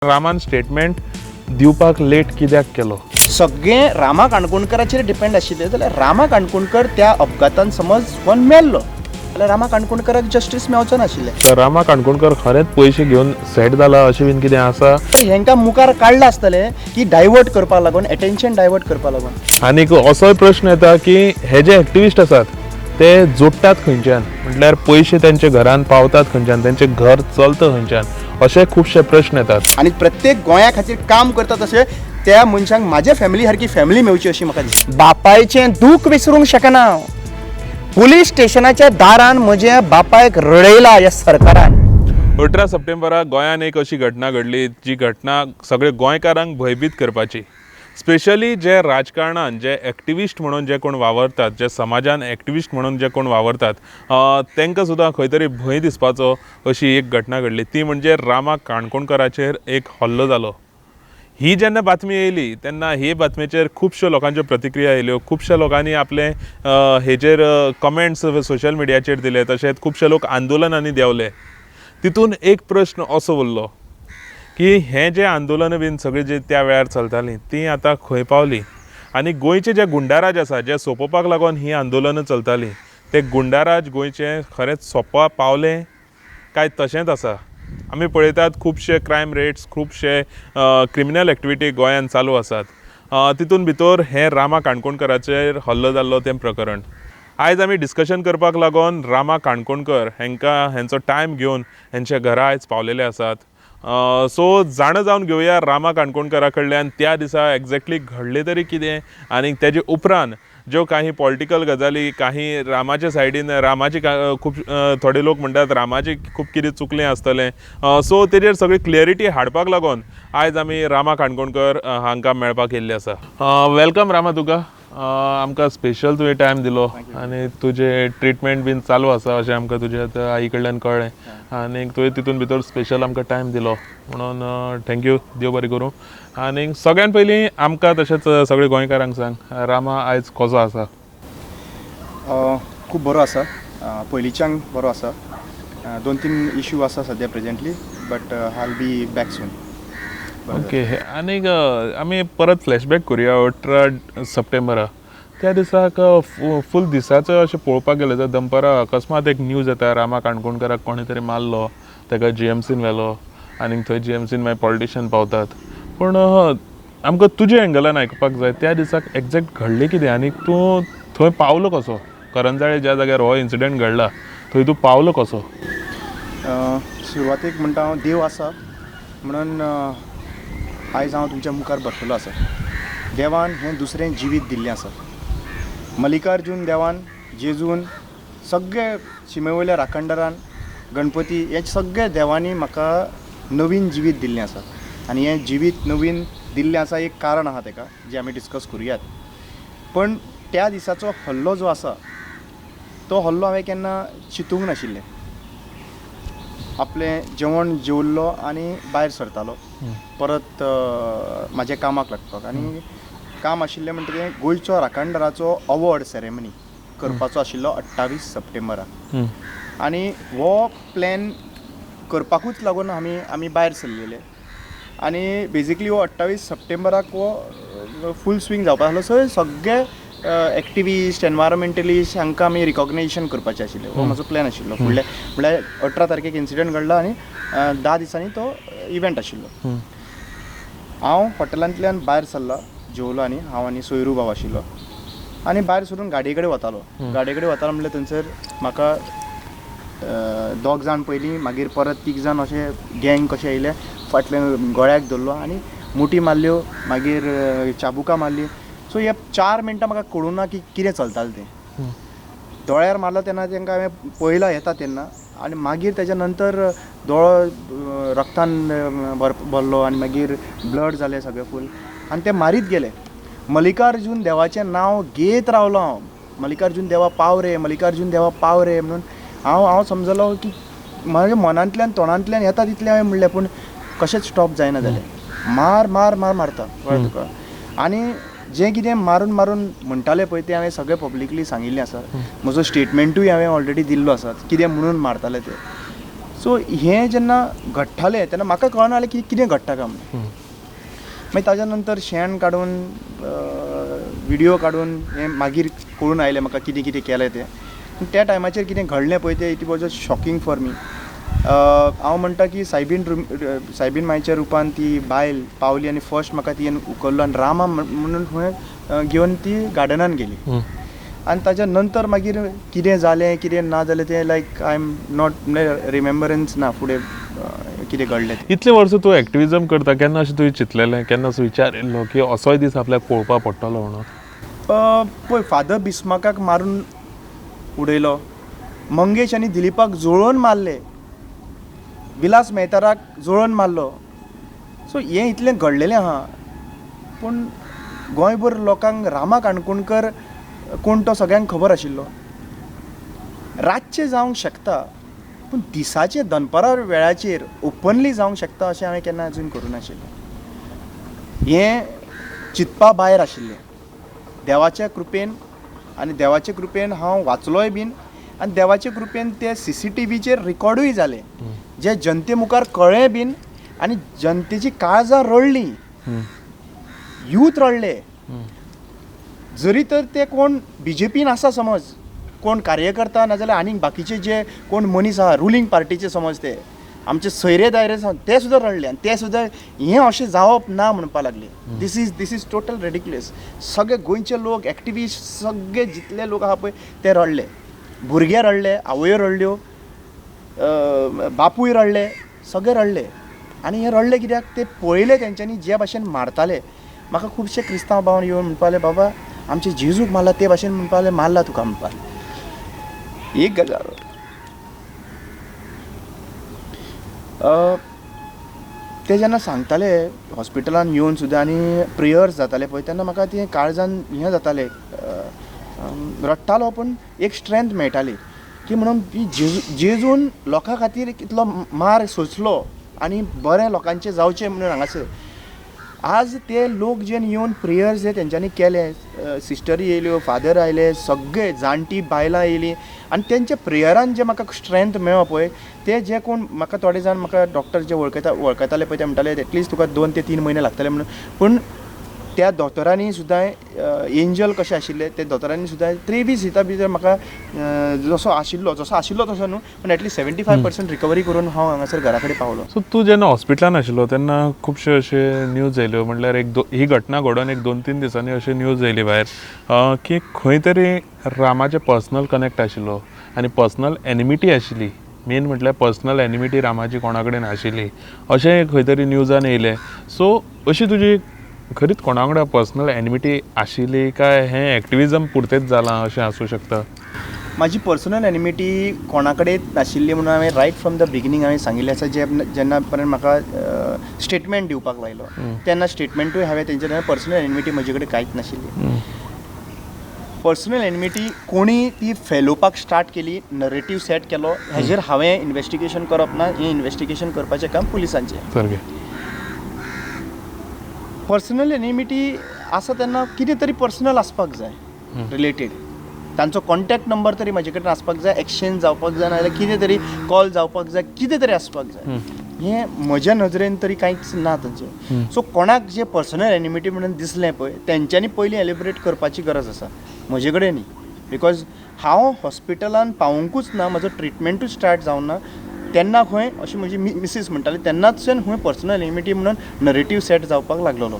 रामान स्टेटमेंट दिवपाक लेट कित्याक केलो? सगळें रामा काणकोणकराचेर डिपेंड आशिल्लें जाल्यार रामा काणकोणकर त्या अपघातान समज कोण मेल्लो जाल्यार रामा काणकोणकराक जस्टीस मेळचो नाशिल्लें. तर रामा काणकोणकर खरेंच पयशे घेवन सेट जाला अशें बीन कितें आसा? तर हेंकां मुखार काडलां आसतलें की डायवर्ट करपाक लागून, एटेन्शन डायवर्ट करपाक लागून. आनीक असोय प्रश्न येता की हे जे एक्टिविस्ट आसात ते जोडटात खंयच्यान, म्हटल्यार पयशे तेंचे घरान पावतात खंयच्यान, तेंचें घर चलता खंयच्यान, अशे खुबशे प्रश्न येतात. आनी प्रत्येक गोंया खातीर काम करता तशें त्या मनशांक म्हाज्या फॅमिली सारकी फॅमिली मेळची अशी म्हाका दिसता. बापायचें दूख विसरूंक शकना. पुलीस स्टेशनाच्या दारान म्हज्या बापायक रडयला ह्या सरकारान. 18 सप्टेंबराक गोंयान एक अशी घटना घडली जी घटना सगळे गोंयकारांक भयभीत करपाची. स्पेशली जे राजकारणान जे एक्टिविस्ट म्हणून जे कोण वावरतात, जे समाजान एक्टिविस्ट म्हणून जे कोण वावरतात, तांकां सुद्दां खंय तरी भंय दिसपाचो अशी एक घटना घडली. ती म्हणजे रामा काणकोणकराचेर एक हल्लो जालो. ही जेन्ना बातमी येयली तेन्ना हे बातमेचेर खुबश्यो लोकांच्यो प्रतिक्रिया येयल्यो. खुबश्या लोकांनी आपले हेचेर कमेंट्स सोशल मिडियाचेर दिले. तशेंच खुबशे लोक आंदोलनांनी देंवले. तितून एक प्रश्न असो उरलो की हें जें आंदोलनां बीन सगळीं जी त्या वेळार चलतालीं ती आतां खंय पावलीं, आनी गोंयचे जे गुंडाराज आसा जे सोंपोवपाक लागून ही आंदोलनां चलतालीं ते गुंडाराज गोंयचे खरेंच सोंपपाक पावले काय तशेंच आसा? आमी पळयतात खुबशे क्रायम रेट्स, खुबशे क्रिमिनल एक्टिविटी गोंयान चालू आसात. तितून भितर हें रामा काणकोणकराचेर हल्लो जाल्लो तें प्रकरण. आयज आमी डिस्कशन करपाक लागून रामा काणकोणकर हेंचो टायम घेवन हेंच्या घरा आयज पावलेले आसात. सो जाणा जावन घेवया रामा काणकोणकरा कडल्यान त्या दिसा एक्झॅक्टली घडलें तरी कितें, आनी तेजे उपरांत ज्यो काही पॉलिटिकल गजाली, काही रामाचे सायडीन रामाची खूब थोडे लोक म्हणटात रामाची खूब कितें चुकलें आसतलें. सो तेजेर सगळी क्लियरिटी हाडपाक लागून आयज आमी रामा काणकोणकर हांकां मेळपाक येयल्ले आसा. वेलकम रामा तुका. आमकां स्पेशल तुवें टायम दिलो आनी तुजें ट्रिटमेंट बीन चालू आसा अशें आमकां तुज्या आई कडल्यान कळ्ळें, आनी तुवें तितून भितर स्पेशल आमकां टायम दिलो म्हणून थँक्यू, देव बरें करूं. आनी सगळ्यान पयलीं आमकां तशेंच सगळे गोंयकारांक सांग, रामा आयज कसो आसा? खूब बरो आसा. पयलींच्यान बरो आसा. 2-3 इश्यू आसा सद्या presently, but I will be back soon. Okay. आनीक आमी परत फ्लॅशबॅक करुया 18 सप्टेंबरा. त्या दिसाक फूल दिसाचो अशें पळोवपाक गेलें जाल्यार दनपारां अकस्मात एक न्यूज येता रामा काणकोणकराक कोणें तरी मारलो, ताका GMCन व्हेलो, आनीक थंय GMCन मागीर पॉलिटिशियन पावतात. पूण आमकां तुज्या एंगलान आयकुपाक जाय त्या दिसाक एक्झॅक्ट घडलें कितें, आनीक तूं थंय पावलो कसो? करंजाळे ज्या जाग्यार हो इन्सिडंट घडला थंय तूं पावलो कसो? सुरवातेक म्हणटा हांव देव आसा म्हणून आयज हांव तुमच्या मुखार बसलेलो आसा. देवान हें दुसरें जिवीत दिल्लें आसा. मल्लिकार्जून देवान जेजून सगळे शिमेवयल्या राखणदारान गणपती हे सगळे देवांनी म्हाका नवीन जिवीत दिल्लें आसा. आनी हें जिवीत नवीन दिल्लें आसा एक कारण आहा ताका जें आमी डिस्कस करुयात. पण त्या दिसाचो हल्लो जो आसा तो हल्लो हांवें केन्ना चिंतूंक नाशिल्लें. आपलें जेवण जेवल्लो आनी भायर सरतालो परत म्हाज्या कामाक लागपाक. आनी काम आशिल्लें म्हणटकीर गोंयचो राखणदाराचो अवॉर्ड सेरेमनी करपाचो आशिल्लो 28 सप्टेंबराक. आनी हो प्लॅन करपाकूच लागून आमी भायर सरलेले. आनी बेजिकली हो 28 सप्टेंबराक हो फूल स्विंग जावपाक लागलो. सो सगळे एक्टिविस्ट, एनवायरमेंटलिस्ट हांकां आमी रिकॉग्नेशन करपाचें आशिल्लें. हो म्हजो प्लॅन आशिल्लो. फुडल्या म्हळ्यार 18 तारखेक इन्सिडंट घडला आनी 10 दिसांनी तो इव्हेंट आशिल्लो. हांव हॉटेलांतल्यान भायर सरला, जेवलो, आनी हांव आनी सोयरू भाव आशिल्लो. आनी भायर सरून गाडये कडेन वतालो म्हणल्यार थंयसर म्हाका 2 जाण पयलीं, मागीर परत 3 जाण अशे गँग कशे येयले, फाटल्यान गळ्याक धरलो आनी मुठी मारल्यो, मागीर चाबुकां मारली. सो हे 4 मिनटां म्हाका कळूं ना की कितें चलतालें तें. दोळ्यार मारलो तेन्ना तांकां हांवें पळयलां येता तेन्ना, आनी मागीर तेज्या नंतर दोळो रक्तान भरलो आनी मागीर ब्लड जालें सगळें फूल, आनी ते मारीत गेले. मल्लिकार्जून देवाचें नांव घेत रावलो हांव. मल्लिकार्जून देवा पाव रे, मल्लिकार्जून देवा पाव रे म्हणून हांव समजलो की म्हाज्या मनांतल्यान तोंडांतल्यान येता तितलें हांवें म्हणलें, पूण कशेंच स्टॉप जायना जालें. मार मार मार मारता कळ्ळें तुका. आनी जें कितें मारून म्हणटाले पळय तें हांवें सगळें पब्लिकली सांगिल्लें आसा. म्हजो स्टेटमेंटूय हांवें ऑलरेडी दिल्लो आसा कितें म्हणून मारताले तें. सो हें जेन्ना घडटालें तेन्ना म्हाका कळनासलें की कितें घडटा काय म्हणून. मागीर ताज्या नंतर शेण काडून व्हिडियो काडून हें मागीर कळून आयलें म्हाका कितें कितें केलें तें. त्या टायमाचेर कितें घडलें पळय तें it was just shocking for me. हांव म्हणटा की सायबीण मांयच्या रुपान ती बायल पावली आनी फर्स्ट म्हाका ती उखल्लो आनी रामा म्हणून खंय घेवन ती गार्डनान गेली. आनी ताच्या नंतर मागीर कितें जालें कितें ना जालें तें लायक आय एम नॉट रिमेंबरन्स ना फुडें कितें घडलें तें. इतले वर्स तूं एक्टिविजम करता केन्ना अशें तुवें चिंतलेलें केन्ना असो विचार येयल्लो की असोय दीस आपल्याक पळोवपाक पडटलो म्हणून? पळय फादर बिस्मार्काक मारून उडयलो, मंगेश आनी दिलीपाक जळोवन मारले, विलास मेहताराक जळोवन मारलो. सो हें इतलें घडलेलें आहा. पूण गोंयभर लोकांक रामा काणकोणकर कोण तो सगळ्यांक खबर आशिल्लो. रातचें जावंक शकता पूण दिसाचे दनपारा वेळाचेर ओपनली जावंक शकता अशें हांवें केन्ना अजून करूं नाशिल्लें. हें चिंतपा भायर आशिल्लें. देवाच्या कृपेन आनी देवाचे कृपेन हांव वाचलोय बीन आनी देवाचे कृपेन ते CCTVचेर रिकॉर्डूय जालें जे जनते मुखार कळ्ळें बीन आनी जनतेची काळजां रडलीं, यूथ रडले. जरी तर ते कोण BJPन आसा समज, कोण कार्यकर्ता नाजाल्यार आनीक बाकीचे जे कोण मनीस आहा रुलींग पार्टीचे समज ते आमचे सयरे दायरे ते सुद्दां रडले आनी ते सुद्दां हें अशें जावप ना म्हणपा लागले. This is total ridiculous. सगळे गोंयचे लोक एक्टिविस्ट सगळे जितले लोक आहा पळय ते रडले. भुरगे रडले, आवयो रडल्यो, बापूय रडले, सगळे रडले. आनी हे रडले कित्याक ते पळयले तेंच्यांनी जे भाशेन मारताले. म्हाका खुबशे क्रिस्तांव भावन येवन म्हणपाले बाबा आमचे जेजूक मारला ते भाशेन म्हणपाले मारला तुका म्हणपाले. एक गजाल ते जेन्ना सांगताले हॉस्पिटलान येवन सुद्दां आनी प्रेयर्स जाताले पळय तेन्ना म्हाका तें काळजान हें जातालें, रडटालो पूण एक स्ट्रेंथ मेळटाली की म्हणून जेजून लोकां खातीर इतलो मार सोंसलो आनी बरें लोकांचें जावचें म्हणून हांगासर आज ते लोक जे येवन प्रेयर्स जे तेंच्यांनी केले, सिस्टरी येयल्यो, फादर आयले, सगळे जाणटी बायलां येयलीं आनी तेंच्या प्रेयरान जे म्हाका स्ट्रेंथ मेळ्ळो पळय ते जे कोण म्हाका थोडे जाण म्हाका डॉक्टर जे वळखताले पळय ते म्हणटाले एटलिस्ट तुका 2 ते 3 म्हयने लागतले म्हणून. पूण त्या दोतोरांनी सुद्दां एंजल कशें आशिल्ले ते दोतोरांनी सुद्दां 23 दिसां भितर म्हाका जसो आशिल्लो तसो न्हू पूण एटलिस्ट 75% रिकवरी करून हांव हांगासर घरा कडेन पावलो. सो तूं जेन्ना हॉस्पिटलान आशिल्लो तेन्ना खुबश्यो अशे न्यूज येयल्यो म्हणल्यार ही घटना घडोवन 1-2-3 दिसांनी अशी न्यूज येयली भायर की खंय तरी रामाचे पर्सनल कनेक्ट आशिल्लो आनी पर्सनल एनिमिटी आशिल्ली. मेन म्हटल्यार पर्सनल एनिमिटी रामाची कोणा कडेन आशिल्ली अशें खंय तरी न्यूजान येयलें. सो अशी तुजी खरीच कोणा वांगडा पर्सनल एनिमिटी आशिल्ली काय हें एक्टिविजम पुरतेंच जालां अशें आसूं शकता? म्हाजी पर्सनल एनिमिटी कोणा कडेन नाशिल्ली म्हणून हांवें रायट फ्रॉम द बिगिनींग हांवें सांगिल्लें आसा. जेन्ना पर्यंत म्हाका स्टेटमेंट दिवपाक लायलो तेन्ना स्टेटमेंटूय हांवें तेंचे पर्सनल एनिमिटी म्हजे कडेन कांयच नाशिल्ली. पर्सनल एनिमिटी कोणी ती फॅलोवपाक स्टार्ट केली, नरेटीव सेट केलो, हेजेर हांवें इन्वेस्टिगेशन करप ना. हें इन्वेस्टिगेशन करपाचें काम पुलिसांचें. पर्सनल एनिमिटी आसा तेन्ना कितें तरी पर्सनल आसपाक जाय रिलेटेड. तांचो कॉन्टॅक्ट नंबर तरी म्हाजे कडेन आसपाक जाय, एक्सचेंज जावपाक जाय, नाजाल्यार कितें तरी कॉल जावपाक जाय, कितें तरी आसपाक जाय. हें म्हज्या नजरेन तरी कांयच ना तांचें. सो कोणाक जे पर्सनल एनिमिटी म्हणून दिसलें पळय तेंच्यांनी पयलीं एलिब्रेट करपाची गरज आसा, म्हजे कडेन न्ही. बिकॉज हांव हॉस्पिटलान पावूंकूच ना, म्हजो ट्रिटमेंटूच स्टार्ट जावन ना तेन्ना खंय अशी म्हजी मिसीस म्हणटाली तेन्नाच्यान खंय पर्सनल एनिमिटी म्हणून नरेटीव सेट जावपाक लागलेलो.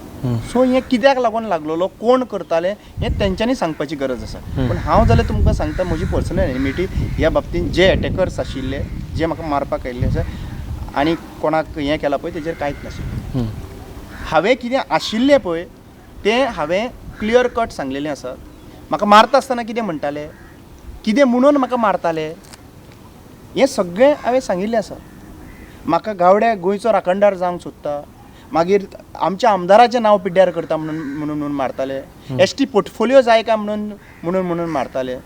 सो हें कित्याक लागून लागलेलो, कोण करताले हें तेंच्यांनी सांगपाची गरज आसा. पूण हांव जाल्यार तुमकां सांगता म्हजी पर्सनल एनिमिटी ह्या बाबतींत जे एटॅकर्स आशिल्ले, जे म्हाका मारपाक आयिल्ले आसा आनी कोणाक हें केलां पळय तेजेर कांयच नाशिल्लें. हांवें कितें आशिल्लें पळय तें हांवें क्लियर कट सांगलेलें आसा. म्हाका मारता आसतना कितें म्हणटाले, कितें म्हणून म्हाका मारताले हें सगळें हांवें सांगिल्लें आसा. म्हाका गावड्या गोंयचो राखणदार जावंक सोदता, मागीर आमच्या आमदाराचें नांव पिड्ड्यार करता म्हणून मारताले, ST पोर्टफोलियो जाय काय म्हणून मारताले.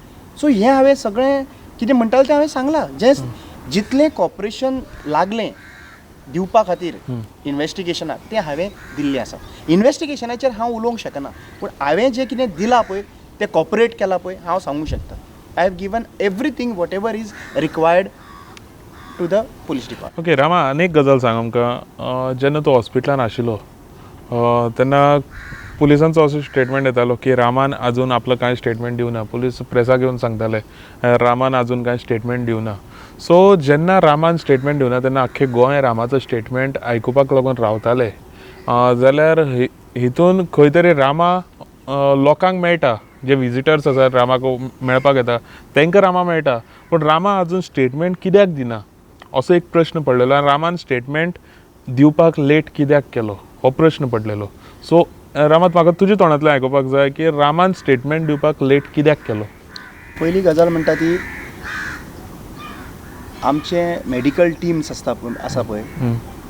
सो हें हांवें सगळें कितें म्हणटालें तें हांवें सांगलां. जें जितलें कॉपरेशन लागलें दिवपा खातीर इन्वेस्टिगेशनाक तें हांवें दिल्लें आसा. इन्वेस्टिगेशनाचेर हांव उलोवंक शकना पूण हांवें जें कितें दिलां पळय तें कॉपरेट केलां पळय हांव सांगूंक शकता. I have given everything whatever is required to the police department. Okay Rama, आनी एक गजाल सांग आमकां. जेन्ना तूं हॉस्पिटलान आशिल्लो तेन्ना पुलिसांचो असो स्टेटमेंट येतालो की रामान आजून आपलं कांय स्टेटमेंट दिवना. पुलीस प्रेसाक येवन सांगताले रामान आजून कांय स्टेटमेंट दिवना. सो जेन्ना रामान स्टेटमेंट दिवना तेन्ना आख्खें गोंय रामाचो स्टेटमेंट आयकुपाक लागून रावताले. जाल्यार हितून खंय तरी रामा लोकांक मेळटा, जे विजिटर्स आसात रामाक मेळपाक येता तांकां रामा मेळटा, पूण रामा आजून स्टेटमेंट कित्याक दिना असो एक प्रश्न पडलेलो. आनी रामान स्टेटमेंट दिवपाक लेट कित्याक केलो हो प्रश्न पडलेलो. सो रामात म्हाका तुज्या तोंडांतल्यान आयकुपाक जाय की रामान स्टेटमेंट दिवपाक लेट कित्याक केलो. पयली गजाल म्हणटा ती आमचे मेडिकल टिम्स आसा पळय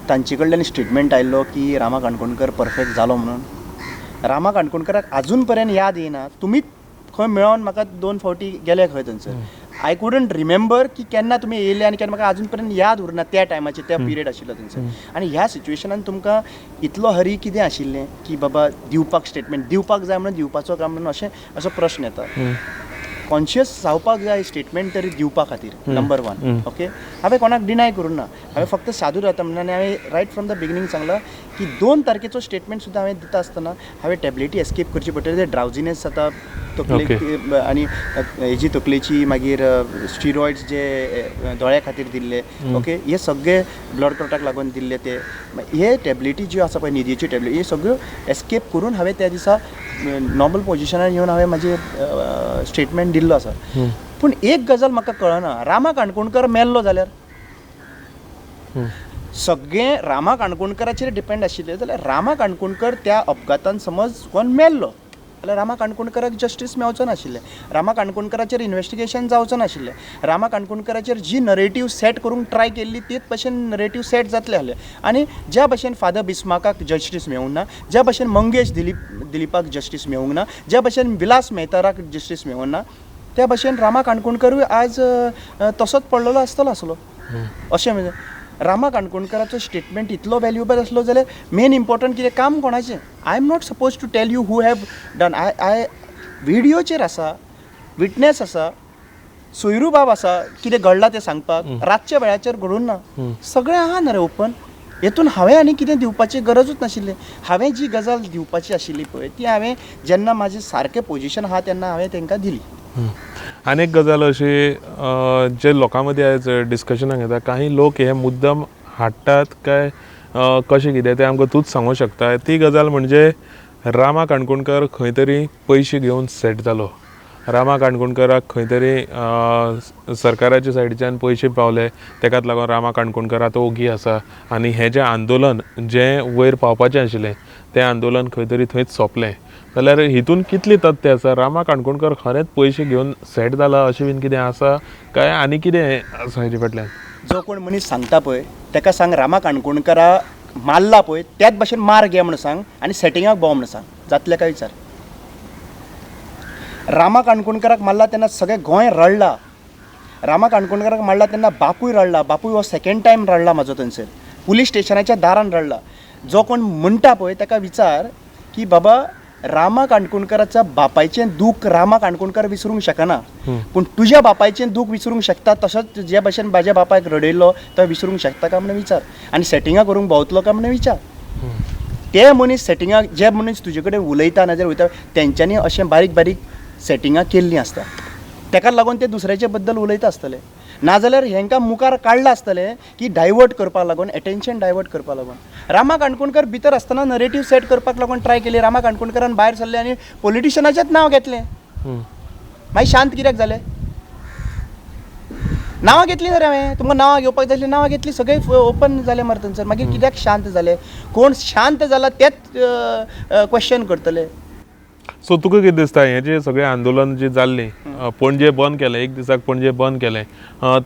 तांचे कडल्यान स्टेटमेंट आयिल्लो की रामा काणकोणकर परफेक्ट जालो म्हणून. रामा काणकोणकराक आजून पर्यंत याद येयना. तुमी खंय मेळोन म्हाका 2 फावटी गेले खंय थंयसर. आय कुडंट रिमेंबर की केन्ना तुमी येयले आनी केन्ना म्हाका आजून पर्यंत याद उरना त्या टायमाचेर त्या पिरियड आशिल्लो थंयसर. आनी ह्या सिच्युएशनान तुमकां इतलो हरी कितें आशिल्लें की बाबा दिवपाक स्टेटमेंट दिवपाक जाय म्हणून दिवपाचो काम म्हणून असो प्रश्न येता. कॉन्शियस जावपाक जाय स्टेटमेंट तरी दिवपा खातीर नंबर 1. ओके, हांवें कोणाक डिनाय करूं ना. हांवें फक्त सादूर रावता म्हणून हांवें रायट फ्रॉम द बिगिनींग सांगलां की 2 तारखेचो स्टेटमेंट सुद्दां हांवें दिता आसतना हांवें टॅबलेटी एस्केप करची पडटली. ते ड्रावजिनेस जाता तकले आनी हेजी तकलेची मागीर स्टिरॉयड्स जे दोळ्या खातीर दिल्ले. ओके, हे सगळे ब्लड क्लॉटाक लागून दिल्ले. ते हे टॅबलेटी ज्यो आसा पळय न्हिदेच्यो टॅबलेटी हे सगळ्यो एस्केप करून हांवें त्या दिसा नॉर्मल पोजिशनार येवन हांवें म्हाजे स्टेटमेंट दिल्लो आसा. पूण एक गजाल म्हाका कळना, रामा काणकोणकर मेल्लो जाल्यार सगळें रामा काणकोणकराचेर डिपेंड आशिल्लें. जाल्यार रामा काणकोणकर त्या अपघातान समज कोण मेल्लो जाल्यार रामा काणकोणकराक जस्टीस मेळचो नाशिल्लें. रामा काणकोणकराचेर इन्वेस्टिगेशन जावचें नाशिल्लें. रामा काणकोणकराचेर जी नरेटीव सेट करूंक ट्राय केल्ली तेच भशेन नरेटीव सेट जातले आहले. आनी ज्या भशेन फादर बिस्माकाक जस्टीस मेळूंक ना, ज्या भशेन मंगेश दिलीपाक जस्टीस मेळूंक ना, ज्या भशेन विलास मेहताराक जस्टीस मेळूंक ना, त्या भशेन रामा काणकोणकरूय आज तसोच पडलेलो आसतलो अशें. म्हणजे रामा काणकोणकराचो स्टेटमेंट इतलो व्हॅल्युएबल आसलो जाल्यार मेन इम्पॉर्टंट कितें काम कोणाचें. I am not suppose to tell you who have done. आय व्हिडियोचेर आसा, विटनेस आसा, सोयरू बाब आसा कितें घडलां तें सांगपाक. रातच्या वेळाचेर घडून ना, सगळें आहा ना रे ओपन. हेतून हांवें आनी कितें दिवपाची गरजूच नाशिल्लें. हांवें जी गजाल दिवपाची आशिल्ली पळय ती हांवें जेन्ना म्हाजें सारकें पोजिशन आहा तेन्ना हांवें तांकां दिली. आनी एक गजाल अशी जे लोकां मदीं आयज डिस्कशनाक येता, काही लोक हे मुद्दम हाडटात काय कशें कितें तें आमकां तूंच सांगूंक शकता. ती गजाल म्हणजे रामा काणकोणकर खंय तरी पयशे घेवन सेट जालो. रामा काणकोणकराक खंय तरी सरकाराच्या सायडीच्यान पयशे पावले, ताकाच लागून रामा काणकोणकर आतां ओगी आसा. आनी हें जें आंदोलन जें वयर पावपाचें आशिल्लें तें आंदोलन खंय तरी थंयच सोंपलें. जाल्यार हितून कितली तथ्य आसा? रामा काणकोणकर खरेंच पयशे घेवन सेट जाला अशें बीन कितें आसा काय आनी कितें आसा हेजे फाटल्यान? जो कोण मनीस सांगता पळय ताका सांग रामा काणकोणकरा मारला पळय त्याच भशेन मार घे म्हणून सांग आनी सेटिंगाक भोंव म्हणून सांग. जातलें काय विचार. रामा काणकोणकराक मारला तेन्ना सगळें गोंय रडला. रामा काणकोणकराक मारला तेन्ना बापूय रडला. बापूय हो 2nd टायम रडला म्हाजो थंयसर. पुलीस स्टेशनाच्या दारान रडला. जो कोण म्हणटा पळय ताका विचार की बाबा रामा काणकोणकराच्या बापायचें दूख रामा काणकोणकर विसरूंक शकना, पूण तुज्या बापायचें दूख विसरूंक शकता तसोच जे भशेन म्हाज्या बापायक रडयल्लो तो विसरूंक शकता काय म्हणून विचार. आनी सेटिंगां करूंक भोंवतलो काय म्हणून विचार. ते मनीस सेटिंगाक जे मनीस तुजे कडेन उलयता नाजाल्यार वयता तेंच्यांनी अशें बारीक बारीक सेटिंगां केल्लीं आसता. ताका लागून ते दुसऱ्याचे बद्दल उलयता आसतले. नाजाल्यार हेंकां मुखार काडलां आसतलें की डायवर्ट करपाक लागून, एटेन्शन डायवर्ट करपाक लागून. रामा काणकोणकर भितर आसतना नरेटीव सेट करपाक लागून ट्राय केली. रामा काणकोणकरान भायर सरलें आनी पॉलिटिशनाचेंच नांव घेतलें. मागीर शांत कित्याक जालें? नांवां घेतलीं रे हांवें. तुमकां नांवां घेवपाक जाय आसलीं, नांवां घेतलीं, सगळें ओपन जालें मरे थंयसर. मागीर कित्याक शांत जालें? कोण शांत जाला तेच क्वेश्चन करतले. सो तुका कितें दिसता हें जें सगळें आंदोलन जी जाल्ली, पणजे बंद केलें, एक दिसाक पणजे बंद केलें,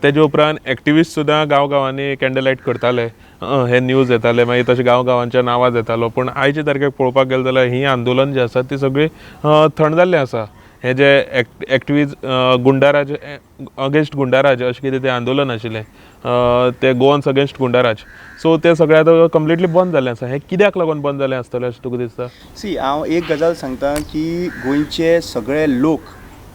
तेजे उपरांत एक्टिविस्ट सुद्दां गांवांनी कॅन्डल लायट करताले, हे न्यूज येताले, मागीर तशें गांवांच्या नांवाज येतालो. पूण आयचे तारखेक पळोवपाक गेले जाल्यार ही आंदोलन जी आसा ती सगळी थंड जाल्लें आसा. हे जे एक्टिविस्ट गुंडाराज अगेन्स्ट गुंडाराज अशें कितें तें आंदोलन आशिल्लें, ते गोवन्स अगेन्स्ट गुंडाराज. सो तें सगळें आतां कंप्लिटली बंद जाल्लें आसा. हें कित्याक लागून बंद जाल्लें आसतलें अशें तुका दिसता? सी हांव एक गजाल सांगता की गोंयचे सगळे लोक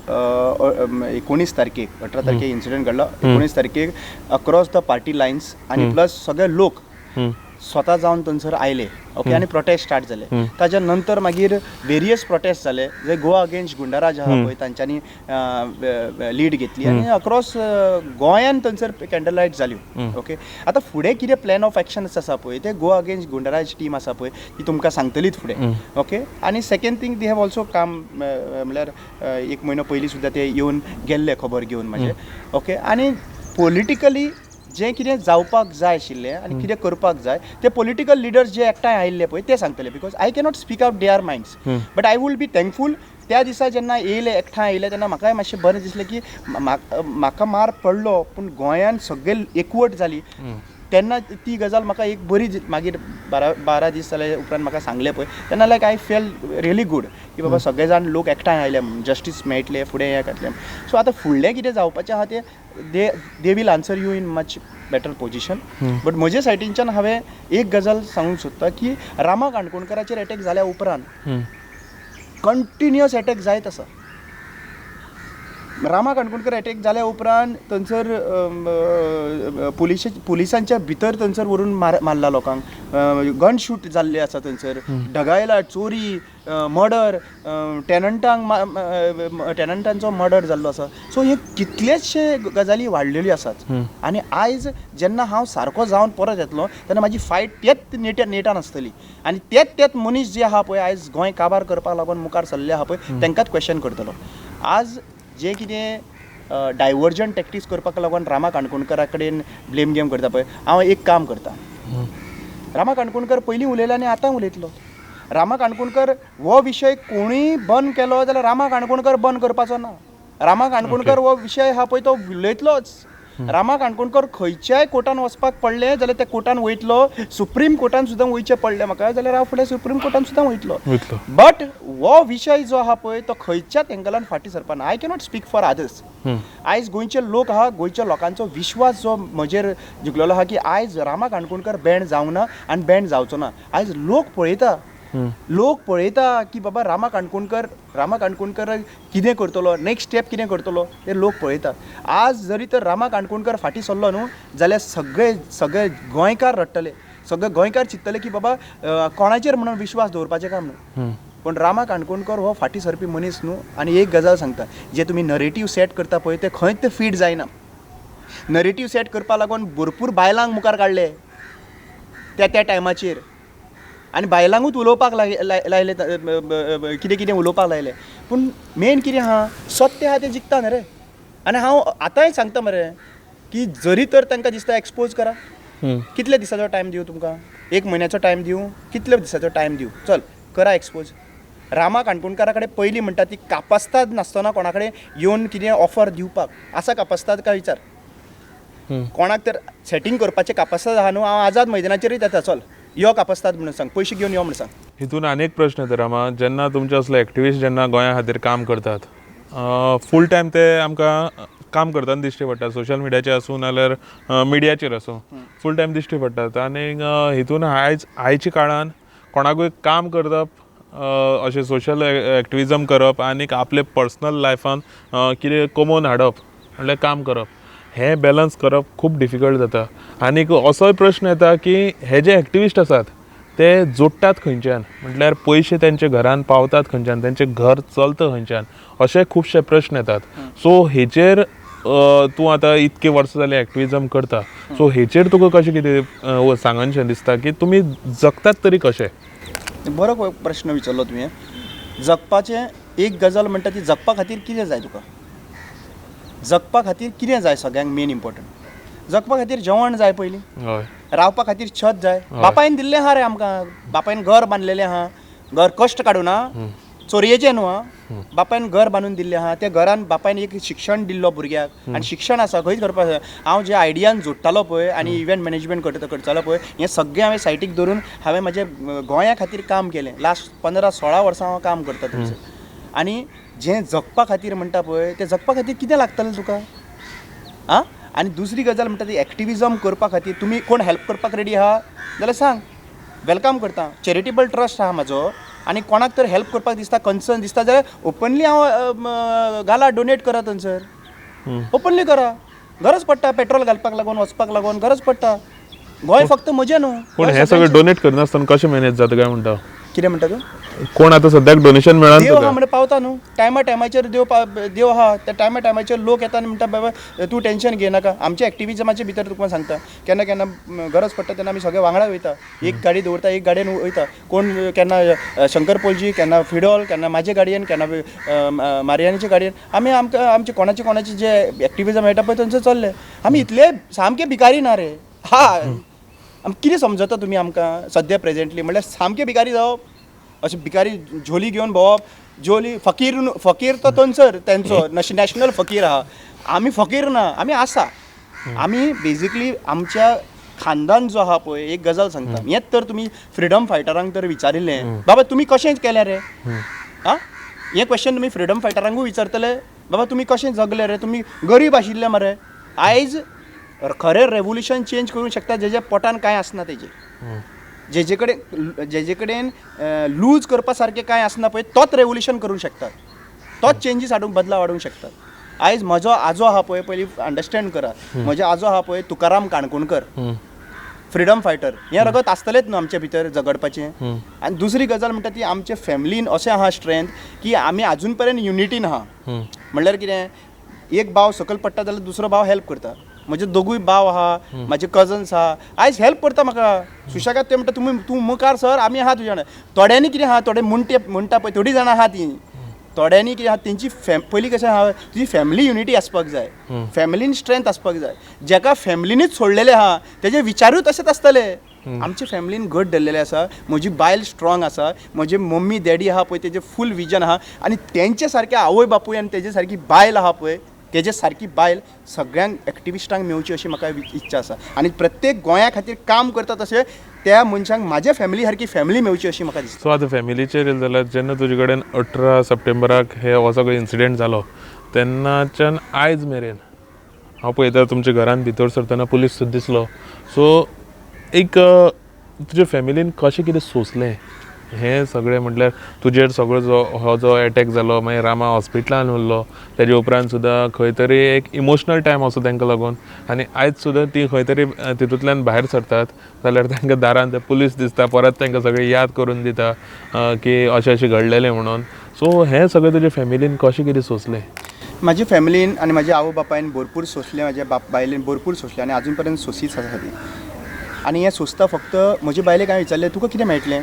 19 तारखेक 18 तारखेक इन्सिडेंट घडलो 19 तारखेक अक्रॉस द पार्टी लायन्स आणि प्लस सगळे लोक स्वता जावन थंयसर आयले ओके आनी प्रोटेस्ट स्टार्ट जाले ताच्या नंतर मागीर वेरियस प्रोटेस्ट जाले जे गोवा अगेन्स्ट गुंडाराज आहा पळय तांच्यांनी लीड घेतली आनी अक्रॉस गोंयान थंयसर कॅन्डल लायट जाल्यो ओके आतां फुडें कितें प्लॅन ऑफ एक्शन्स आसा पळय ते गोवा अगेन्स्ट गुंडाराज टीम आसा पळय ती तुमकां सांगतलीच फुडें ओके आनी second thing they have also काम म्हळ्यार 1 म्हयनो पयलीं सुद्दां ते येवन गेल्ले खबर घेवन म्हाजे ओके आनी पॉलिटिकली जें कितें जावपाक जाय आशिल्लें आनी कितें करपाक जाय ते पॉलिटिकल लिडर्स जे एकठांय आयिल्ले पळय ते सांगतले because I cannot speak out their minds but I will be thankful त्या दिसा जेन्ना येयले एकठांय आयले तेन्ना म्हाकाय मातशें बरें दिसलें की म्हाका मार पडलो पूण गोंयान सगळे एकवट जाली तेन्ना ती गजाल म्हाका एक बरी मागीर 12 दीस जाले उपरांत म्हाका सांगलें पळय तेन्ना लायक आय फेल रियली गूड की बाबा सगळे जाण लोक एकठांय आयले जस्टीस मेळटले फुडें हें करतलें सो आतां फुडलें कितें जावपाचें आहा तें they will answer you in much better position but म्हजे सायडीच्यान हांवें एक गजाल सांगूंक सोदता की रामा काणकोणकराचेर अटॅक जाल्या उपरांत कंटिन्युअस अटॅक जायत आसा रामा काणकोणकर अटॅक जाल्या उपरांत थंयसर पुलिसांच्या भितर थंयसर व्हरून मारला लोकांक गन शूट जाल्ले आसा थंयसर ढगायला चोरी मर्डर टेनंटांचो मर्डर जाल्लो आसा सो हे कितलेशे गजाली वाडलेल्यो आसात आनी आयज जेन्ना हांव सारको जावन परत येतलो तेन्ना म्हाजी फायट तेच नेटान आसतली आनी तेच मनीस जे आहा पळय आयज गोंय काबार करपाक लागून मुखार सरले आहा पळय तांकांच क्वेश्चन करतलो आज जे कितें डायवर्जंट टॅक्टीक्स करपाक लागून रामा काणकोणकरा कडेन ब्लेम गेम करता पळय हांव एक काम करता रामा काणकोणकर पयलीं उलयला आनी आतां उलयतलो रामा काणकोणकर हो विशय कोणीय बंद केलो जाल्यार रामा काणकोणकर बंद करपाचो ना रामा काणकोणकर हो विशय आहा पळय तो उलयतलोच रामा काणकोणकर खंयच्याय कोर्टान वचपाक पडलें जाल्यार त्या कोर्टान वयतलो सुप्रीम कोर्टान सुद्दां वयचें पडलें म्हाका जाल्यार हांव फुडें सुप्रीम कोर्टान सुद्दां वयतलो बट हो विशय जो आहा पळय तो खंयच्याच एंगलान फाटीं सरपाना I cannot speak for others आयज गोंयचे लोक आहा गोंयच्या लोकांचो विश्वास जो म्हजेर जिखलेलो आहा की आयज रामा काणकोणकर बॅन जावना आनी बॅन जावचो ना आयज लोक पळयता की बाबा रामा काणकोणकर कितें करतलो नेक्स्ट स्टेप कितें करतलो ते लोक पळयता आज जरी तर रामा काणकोणकर फाटीं सरलो न्हू जाल्यार सगळे गोंयकार रडटले सगळे गोंयकार चिंततले की बाबा कोणाचेर म्हणून विश्वास दवरपाचें काम न्हू पण रामा काणकोणकर हो फाटीं सरपी मनीस न्हू आनी एक गजाल सांगता जे तुमी नरेटीव सेट करता पळय ते खंयच ते फीट जायना नरेटीव सेट करपा लागून भरपूर बायलांक मुखार काडले त्या टायमाचेर आनी बायलांकूच उलोवपाक लायले कितें उलोवपाक लायले पूण मेन कितें आहा सत्य आहा तें जिखता न्ही रे आनी हांव आतांय सांगता मरे की जरी तर तांकां दिसता एक्सपोज करा कितले दिसाचो टायम दिवं तुमकां 1 म्हयन्याचो टायम दिवं कितले दिसाचो टायम दिवं चल करा एक्सपोज रामा काणकोणकारा कडेन पयलीं म्हणटा ती कापास्ताद नासतना कोणा कडेन येवन कितें ऑफर दिवपाक आसा कापास्ताद काय विचार कोणाक तर सेटींग करपाचें कापास्ताद आहा न्हू हांव आझाद मैदानाचेरूय येता चल यो कापास्ताद म्हणून सांग पयशे घेवन यो म्हणून सांग हितून अनेक प्रश्न येता रामा जेन्ना तुमचे असले एक्टिविस्ट जेन्ना गोंया खातीर काम करतात फूल टायम ते आमकां काम करतना दिश्टी पडटा सोशल मिडियाचेर आसूं नाल्यार मिडियाचेर आसूं फूल टायम दिश्टी पडटात आनी हितून आयच्या काळान कोणाकूय काम करप अशें सोशल एक्टिविजम करप आनी आपले पर्सनल लायफान कितें कमोवन हाडप म्हणल्यार काम करप हें बॅलन्स करप खूब डिफिकल्ट जाता आनीक असोय प्रश्न येता की हे जे एक्टिविस्ट आसात ते जोडटात खंयच्यान म्हटल्यार पयशे तेंचे घरान पावतात खंयच्यान तेंचें घर चलता खंयच्यान अशे खुबशे प्रश्न येतात सो हेचेर तूं आतां इतके वर्सां जाले एक्टिविजम करता सो हेचेर तुका कशें कितें सांगनशें दिसता की तुमी जगतात तरी कशें बरो प्रश्न विचारलो तुवें जगपाचें एक गजाल म्हणटा ती जगपा खातीर कितें जाय तुका जगपा खातीर कितें जाय सगळ्यांक मेन इम्पॉर्टंट जगपा खातीर जेवण जाय पयलीं हय रावपा खातीर छत जाय बापायन दिल्लें आहा रे आमकां बापायन घर बांदलेलें आहा घर कश्ट काडून ना चोरयेचें न्हू आहा बापायन घर बांदून दिल्लें आहा त्या घरान बापायन एक शिक्षण दिल्लो भुरग्याक आनी शिक्षण आसा खंयच करपाक हांव जे आयडियान जोडटालो पळय आनी इव्हेंट मॅनेजमेंट करतालो पळय हें सगळें हांवें सायटीक धरून हांवें म्हाजें गोंया खातीर काम केलें लास्ट 15-16 वर्सां हांव काम करता थंयसर आनी जें जगपा खातीर म्हणटा पळय तें जगपा खातीर कितें लागतलें तुका आं आनी दुसरी गजाल म्हणटा ती एक्टिविजम करपा खातीर तुमी कोण हेल्प करपाक रेडी आहा जाल्यार सांग वेलकम करता. चॅरिटेबल ट्रस्ट आहा म्हाजो आनी कोणाक तर हेल्प करपाक दिसता, कन्सर्न दिसता जाल्यार ओपनली हांव घाला, डोनेट करा थंयसर, ओपनली करा. गरज पडटा पेट्रोल घालपाक लागून, वचपाक लागून गरज पडटा. गोंय फक्त म्हजें न्हू. पूण हे सगळें डोनेट करनासतना कशें मॅनेज जाता काय म्हणटा? कितें म्हणटा तूं? कोण आतां सद्याक डोनेशन मेळना देव तुका? आहा म्हणजे पावता न्हू. टायमाचेर देव आहा. त्या टायमाचेर लोक येता आनी म्हणटा बाबा तूं टेन्शन घेनाका. आमच्या एक्टिविजमाचे भितर तुका सांगता केन्ना केन्ना गरज पडटा तेन्ना आमी सगळे वांगडा वयता. एक गाडी दवरता, एक गाडयेन वयता. कोण केन्ना शंकर पोलजी, केन्ना फिडॉल, केन्ना म्हाजे गाडयेन, केन्ना मारियानीचे गाडयेन. आमी आमचे कोणाचे जे एक्टिविजम मेळटा पळय थंयसर चल्ले. आमी इतले सामके भिकारी ना रे. कितें समजता तुमी आमकां सद्या प्रेझेंटली म्हणल्यार सामके भिकारी जावप, अशें भिकारी झोली घेवन भोंवप. झोली फकीर तो थंयसर तेंचो नॅशनल फकीर आहा. आमी फकीर ना, आमी आसा. आमी बेजिकली आमच्या खानदान जो आहा पळय, एक गजाल सांगता. हेंच तर तुमी फ्रिडम फायटरांक तर विचारिल्लें बाबा तुमी कशें केलें रे. हें क्वेश्चन तुमी फ्रिडम फायटरांकूय विचारतले बाबा तुमी कशें जगले रे, तुमी गरीब आशिल्ले मरे. आयज खरें रेवोल्युशन चेंज करूंक शकता जेजे पोटान कांय आसना तेजे, जेजे कडेन लूज करपा सारकें कांय आसना पळय तोच रेवोल्युशन करूंक शकता, तोच चेंजीस हाडूंक बदलाव हाडूंक शकता. आयज म्हजो आजो आहा पळय, पयलीं अंडरस्टँड करा, म्हजो आजो आहा पळय तुकाराम काणकोणकर, फ्रिडम फायटर. हें रगत आसतलेंच न्हू आमचे भितर झगडपाचें. आनी दुसरी गजाल म्हणटा ती आमचे फॅमिलीन अशें आहा स्ट्रेंथ की आमी आजून पर्यंत युनिटीन आहा. म्हणल्यार कितें, एक भाव सकयल पडटा जाल्यार दुसरो भाव हेल्प करता. म्हजे दोगूय भाव आहा, म्हाजे कजन्स आहा, आयज हेल्प करता म्हाका. सुशेगाद ते म्हणटा तूं मुखार सर, आमी आहा तुज्या वांगडा. थोड्यांनी कितें आहा, थोडे म्हणटा पळय, थोडीं जाणां आहा तीं, थोड्यांनी कितें आहा तेंची पयलीं कशें आहा, तुजी फॅमिली युनिटी आसपाक जाय, फॅमिलीन स्ट्रेंथ आसपाक जाय. जेका फॅमिलीनीच सोडलेले आहा तेजे विचारूय तशेंच आसतले. आमच्या फॅमिलीन घट धरलेले आसा, म्हजी बायल स्ट्रॉंग आसा, म्हजे मम्मी डॅडी आहा पळय तेजे फूल विजन आहा, आनी तेंचे सारके आवय बापूय आनी तेजे सारकी बायल आहा पळय, तेजे सारकी बायल सगळ्यांक एक्टिविस्टांक मेवची अशी म्हाका इच्छा आसा. आनी प्रत्येक गोंया खातीर काम करता तशें त्या मनशांक म्हाज्या फॅमिली सारकी फॅमिली मेवची अशी म्हाका दिसता. सो आतां फॅमिलीचेर येयलें जाल्यार जेन्ना तुजे कडेन 18 सप्टेंबराक हो सगळो इन्सिडेंट जालो तेन्नाच्यान आयज मेरेन हांव पळयता तुमच्या घरान भितर सरतना पुलीस सुद्दां दिसलो. सो एक तुज्या फॅमिलीन कशें कितें सोंसलें हें सगळें, म्हटल्यार तुजेर सगळो हो जो एटॅक जालो, मागीर रामा हॉस्पिटलान उरलो, तेजे उपरांत सुद्दां खंय तरी एक इमोशनल टायम असो तांकां लागून, आनी आयज सुद्दां ती खंय तरी तितूंतल्यान भायर सरतात जाल्यार तांकां दारान ते पुलीस दिसता, परत तांकां सगळें याद करून दिता की अशें घडलेलें म्हणून. सो हें सगळें तुज्या फॅमिलीन कशें कितें सोंसलें? म्हाज्या फॅमिलीन आनी म्हाज्या आवय बापायन भरपूर सोंसलें, म्हाज्या बायलेन भरपूर सोंसलें आनी आजून पर्यंत सोंसीच आसा ती. आनी हें सोंसता फक्त म्हजे बायलेक हांवें विचारलें तुका कितें मेळटलें,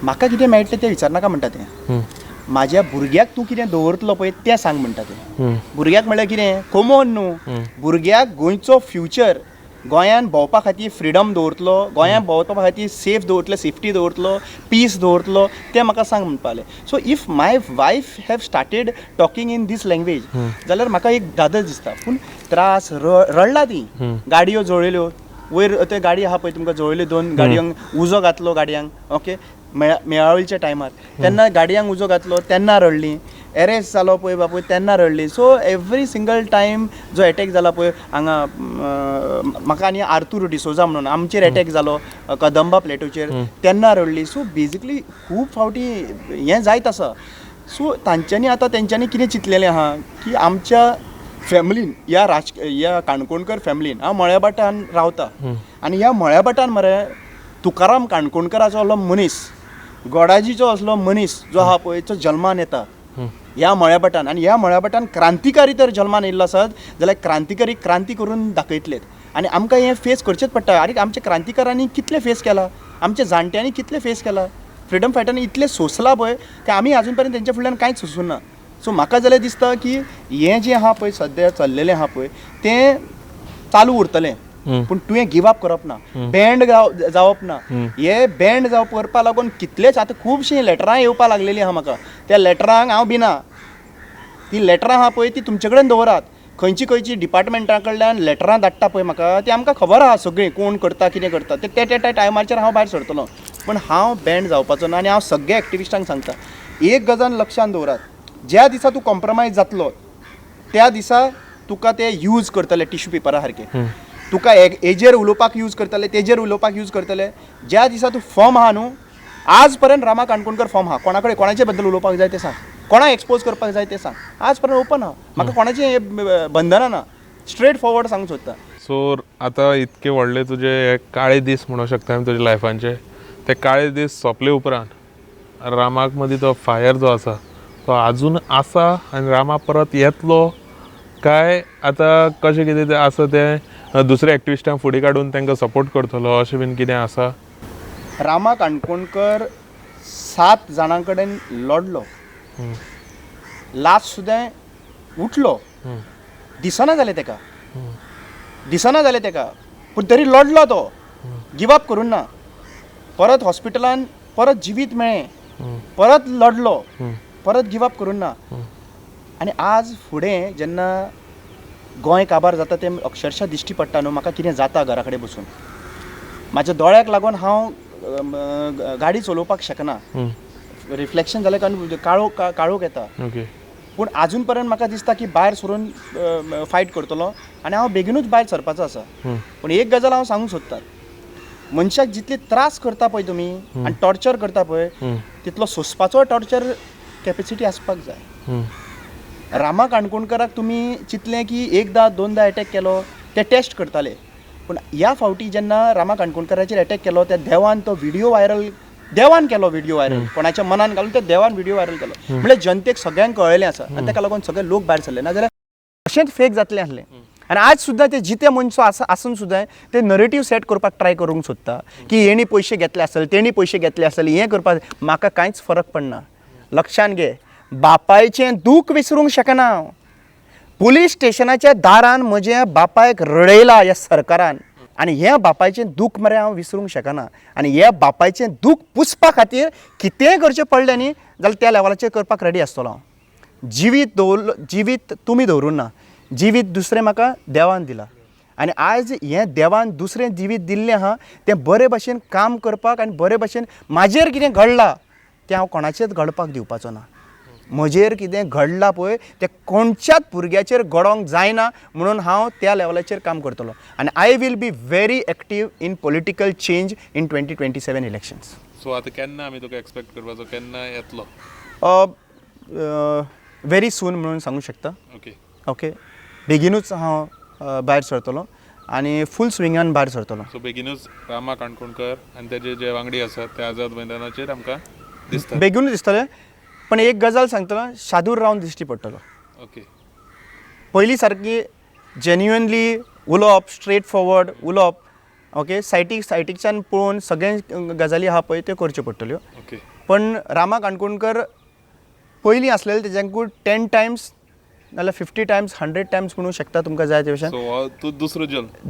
म्हाका कितें मेळटलें तें विचारनाका म्हणटा तें. म्हाज्या भुरग्याक तूं कितें दवरतलो पळय तें सांग म्हणटा तें. भुरग्याक म्हणल्यार कितें कॉमन न्हू, भुरग्याक गोंयचो फ्युचर, गोंयान भोंवपा खातीर फ्रिडम दवरतलो, गोंयान भोंवपा खातीर सेफ दवरतलो, सेफ्टी दवरतलो, पीस दवरतलो, तें म्हाका सांग म्हणपालें. So if my wife have started talking in this language जाल्यार म्हाका एक दादर दिसता. पूण त्रास रडला ती, गाडयो जळयल्यो, वयर ते गाडी आहा पळय तुमकां जळयल्यो, 2 गाडयांक उजो घातलो गाडयांक, ओके, मेळावळीच्या टायमार तेन्ना गाडयांक उजो घातलो तेन्ना रडलीं, एरेस्ट जालो पळय बापूय तेन्ना रडलीं. सो एवरी सिंगल टायम जो एटॅक जाला पळय हांगा म्हाका आनी आर्थूर डिसोजा म्हणून आमचेर एटॅक जालो कदंबा प्लेटूचेर तेन्ना रडलीं. सो बेजिकली खूब फावटी हें जायत आसा. सो तेंच्यांनी कितें चिंतलेलें आहा की आमच्या फॅमिलीन ह्या काणकोणकर फॅमिलीन हांव मळ्याबाटान रावता आनी ह्या मळ्याबाटान मरे तुकाराम काणकोणकराचो असलो मनीस, गोडाजीचो असलो मनीस जो आहा पळय तो जल्मान येता ह्या मळ्याबाटान. आनी ह्या मळ्याबाटान क्रांतिकारी तर जल्मान येयल्लो आसत जाल्यार क्रांतिकारी क्रांती करून दाखयतलेत. आनी आमकां हें फेस करचेंच पडटा. आनी आमच्या क्रांतिकारांनी कितलें फेस केलां, आमच्या जाणट्यांनी कितलें फेस केलां, फ्रिडम फायटरांनी इतलें सोंसलां पळय तें आमी आजून पर्यंत तेंच्या फुडल्यान कांयच सोंसूं ना. सो म्हाका जाल्यार दिसता की हें जें आहा पळय सद्या चल्लेलें आहा पळय तें चालू उरतलें, पूण तुवें गिव अप करप ना, बँड जावप ना. हे बँड करपा लागून कितलेच आतां खुबशीं लेटरां येवपा लागलेलीं आहा म्हाका. त्या लेटरांक हांव भिना. ती लेटरां आहा पळय ती तुमचे कडेन दवरात. खंयची डिपार्टमेंटा कडल्यान लेटरां धाडटा पळय म्हाका ती आमकां खबर आहा सगळीं कोण करता कितें करता त्या टायमाचेर हांव भायर सरतलो. पण हांव बँड जावपाचो ना. आनी हांव सगळ्या एक्टिविस्टांक सांगता एक गजाल लक्षांत दवरात, ज्या दिसा तूं कॉम्प्रमायज जातलो त्या दिसा तुका ते यूज करतले टिश्यू पेपरा सारके. तुका हेजेर उलोवपाक यूज करतले तेजेर उलोवपाक यूज करतले ज्या दिसा तूं फॉर्म आहा न्हू आज पर्यंत रामा काणकोणकर फॉर्म आहा कोणाकडे कोणाचे बद्दल उलोवपाक जाय तें सांग कोणा एक्सपोज करपाक जाय तें सांग आज पर्यंत ओपन आहा म्हाका कोणाची बंधनां ना स्ट्रेट फॉरवर्ड सांगूंक सोदता सो आता इतके व्हडले तुजे हे काळे दीस म्हणूंक शकता आमी तुज्या लायफांचे ते काळे दीस सोंपले उपरांत रामाक मदीं तो फायर जो आसा तो आजून आसा आनी रामा परत येतलो काय आतां कशें कितें तें आसा तें दुसऱ्या एक्टिविस्टांक फुडें काडून तांकां सपोर्ट करतलो अशें बीन कितें आसा रामा काणकोणकर 7 जाणां कडेन लढलो लास्ट सुद्दां उठलो दिसना जालें तेका पूण तरी लढलो तो गिव अप करूं ना परत हॉस्पिटलान परत जिवीत मेळ्ळें परत लढलो परत गिव अप करूं ना आनी आज फुडें जेन्ना गोंय काबार जाता तें अक्षरशा दिश्टी पडटा न्हू म्हाका कितें जाता घरा कडेन बसून म्हाज्या दोळ्याक लागून हांव गाडी चलोवपाक शकना रिफ्लेक्शन जालें कारण काळोख येता ओके पूण आजून पर्यंत म्हाका दिसता की भायर सरून फायट करतलो आनी हांव बेगीनूच भायर सरपाचो आसा पूण एक गजाल हांव सांगूंक सोदतां मनशाक जितले त्रास करता पळय तुमी आनी टॉर्चर करता पळय तितलो सोंसपाचो टॉर्चर कॅपेसिटी आसपाक जाय रामा काणकोणकराक तुमी चिंतलें की एकदां दोनदां अटॅक केलो ते टेस्ट करताले पूण ह्या फावटी जेन्ना रामा काणकोणकराचेर अटॅक केलो त्या देवान तो देवान केलो व्हिडिओ व्हायरल कोणाच्या मनान घालून ते देवान व्हिडिओ व्हायरल केलो म्हणजे जनतेक सगळ्यांक कळ्ळें आसा आनी ताका लागून सगळे लोक भायर सरले ना जाल्यार अशेंच फेक जातलें आसलें आनी आज सुद्दां ते जिते मनसो आसून सुद्दां ते नरेटीव सेट करपाक ट्राय करूंक सोदता की हेणी पयशे घेतले आसतले तेणी पयशे घेतले आसतले हें करपाक म्हाका कांयच फरक पडना लक्षान घे बापायचें दूख विसरूंक शकना हांव पुलीस स्टेशनाच्या दारान म्हज्या बापायक रडयला ह्या सरकारान आनी हें बापायचें दूख मरे हांव विसरूंक शकना आनी ह्या बापायचें दूख पुसपा खातीर कितेंय करचें पडलें न्ही जाल्यार त्या लेवलाचेर करपाक रेडी आसतलो हांव जिवीत तुमी दवरूं ना जिवीत दुसरें म्हाका देवान दिलां आनी आयज हें देवान दुसरें जिवीत दिल्लें आहा तें बरे भशेन काम करपाक आनी बरे भशेन म्हाजेर कितें घडलां तें हांव कोणाचेच घडपाक दिवपाचो ना म्हजेर कितें घडलां पळय तें कोणच्याच भुरग्याचेर घडोवंक जायना म्हणून हांव त्या लेवलाचेर काम करतलो आनी I will be very active in political change in 2027 elections so आतां केन्ना आमी तुका एक्सपेक्ट करपाचो केन्ना येतलो व्हेरी सून म्हणून सांगूं शकता ओके ओके बेगीनूच हांव भायर सरतलो आनी फूल स्विंगान भायर सरतलो सो बेगीनूच रामा काणकोणकर आनी तेजे जे वांगडी आसात ते आझाद मैदानाचेर आमकां दिसता बेगीनूच दिसतलें पण एक गजाल सांगतलो शादूर रावन दिश्टी पडटलो ओके पयलीं सारकी जेन्युअनली उलोवप स्ट्रेट फॉरवर्ड उलोवप ओके सायटीच्यान पळोवन सगळे गजाली आहा पळय त्यो करच्यो पडटल्यो ओके पण रामा काणकोणकर पयलीं आसलेले तेज्यांकूय 10 टायम्स नाल्यार 50 टायम्स 100 टायम्स म्हणूंक शकता तुमकां जाय ते भशेन सो तूं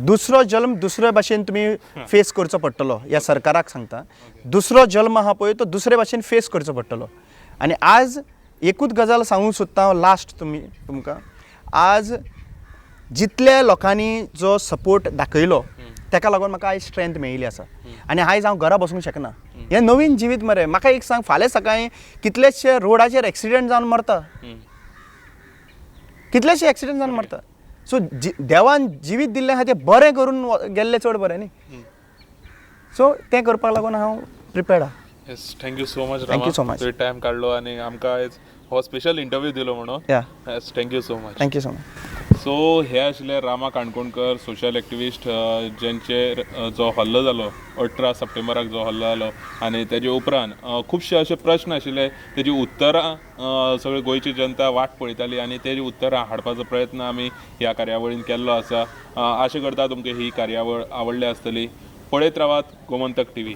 दुसरो जल्म दुसरे भाशेन तुमी फेस करचो पडटलो ह्या सरकाराक सांगता दुसरो जल्म आहा पळय तो दुसरे भाशेन फेस करचो पडटलो आनी आज एकूच गजाल सांगूंक सोदता हांव लास्ट तुमकां आज जितल्या लोकांनी जो सपोर्ट दाखयलो ताका लागून म्हाका आयज स्ट्रेंथ मेळिल्ली आसा आनी आयज हांव घरा बसूंक शकना हें नवीन जिवीत मरे म्हाका एक सांग फाल्यां सकाळीं कितलेशे रोडाचेर एक्सिडेंट जावन मरता कितलेशे एक्सिडेंट जावन मरता सो देवान जिवीत दिल्लें आहा तें बरें करून गेल्लें चड बरें न्ही सो तें करपाक लागून हांव प्रिपेर्ड आहा yes thank you so much Thank you so much. तुवें टायम काडलो आनी आमकां आयज हो स्पेशल इंटरव्यू दिलो म्हणून yes thank you so much thank you so much so हे आशिल्ले रामा काणकोणकर सोशल एक्टिविस्ट जेंचेर जो हल्लो जालो 18 सप्टेंबराक जो हल्लो जालो आनी तेजे उपरांत खुबशे अशे प्रश्न आशिल्ले तेजी उत्तरां सगळी गोंयची जनता वाट पळयताली आनी तेजी उत्तरां हाडपाचो प्रयत्न आमी ह्या कार्यावळीन केल्लो आसा आशा करता तुमकां ही कार्यावळ आवडली आसतली पळयत रावात गोमंतक TV